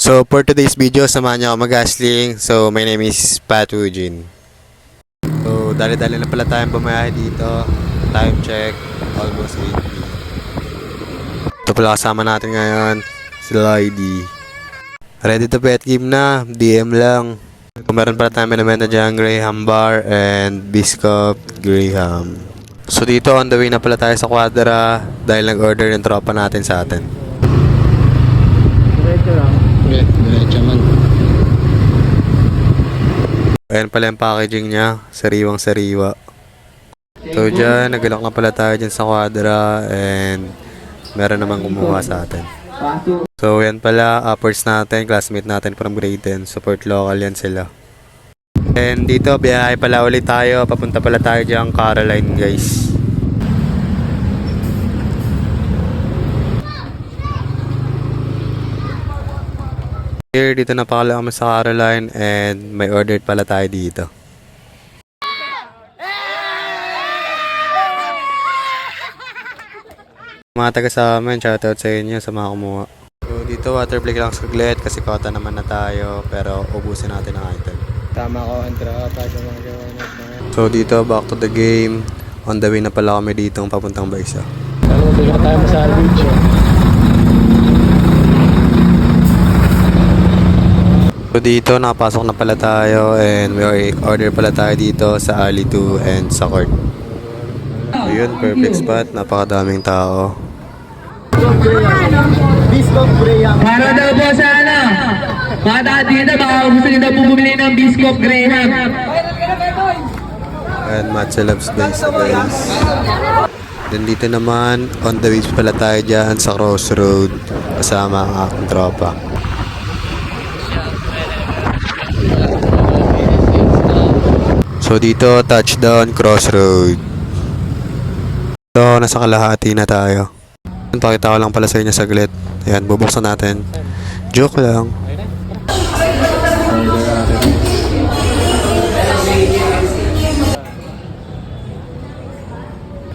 So for today's video, samahan niyo ako mag-hustling. So my name is Pat Eugene. So dali-dali na pala tayong bumayahe dito. Time check, almost 8 p.m. Ito pala kasama natin ngayon, si Lydie. Ready to bet game na, DM lang. Kung meron pala tayong menumenta dyan, Graham Bar and Biscuit Graham. So dito on the way na pala tayo sa Quadra dahil nag-order yung tropa natin sa atin. Diretso lang. Diretso man. Ayan pala yung packaging niya, sariwang sariwa. So dyan, nagalak na pala tayo dyan sa Quadra and meron namang kumuha sa atin. So yan pala, uppers natin, classmate natin from grade 10, support local yan sila. And dito, biyahe pala ulit tayo, papunta pala tayo dyan Caroline guys. Here, dito na pala kami sa Caroline and may order pala tayo dito. Mga taga sa amin, shoutout sa inyo sa mga kumuha. So dito water break lang saglit kasi kota naman na tayo pero ubusin natin ang item. Tama ko, Andra. Pag mga gawain natin. So dito, back to the game. On the way na pala kami dito papuntang Baisa. Ano, hindi na tayo masalvage. So dito, nakapasok na pala tayo and may order pala tayo dito sa Ali 2 and sa court. Ayun, perfect spot. Napakadaming tao. Para daw po sa ano, mga dito, baka gusto nyo daw po bumili ng Biscuit Graham. And matcha loves Baisa guys. Then dito naman, on the way pala tayo dyan sa crossroad kasama ang aking tropa. So dito, touchdown, crossroad. So, nasa kalahati na tayo. Pakita ko lang pala sa inyo saglit. Ayan, bubuksan natin. Joke lang.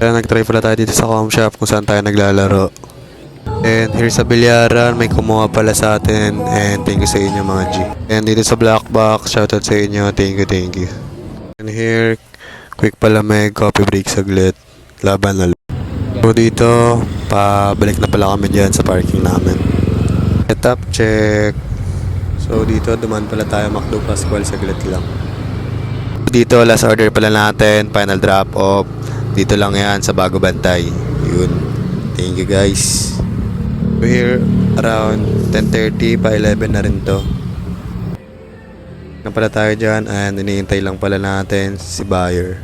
Kaya nag-try pala tayo dito sa com shop kung saan tayo naglalaro. And here sa Bilyaran, may kumuha pala sa atin. And thank you sa inyo mga G. And dito sa Black Box, shoutout sa inyo. Thank you. And here, quick pala may coffee break saglit. Laban na lang. So dito, pabalik na pala kami dyan sa parking namin. Setup check. So dito, duman pala tayo McDo Pascual saglit lang. Dito, last order pala natin. Final drop off. Dito lang yan sa Bago Bantay. Yun. Thank you guys. We're here around 10:30 pa 11 na rin to. Na pala tayo dyan and iniintay lang pala natin si buyer.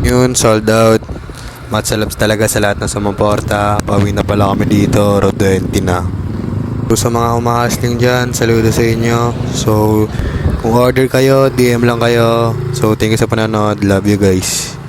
Yun, sold out. Matcha loves talaga sa lahat ng sumuporta. Pauwi na pala kami dito, road 20 na. So sa mga umahasling dyan, saludo sa inyo. So kung order kayo, DM lang kayo. So thank you sa panonood. Love you guys.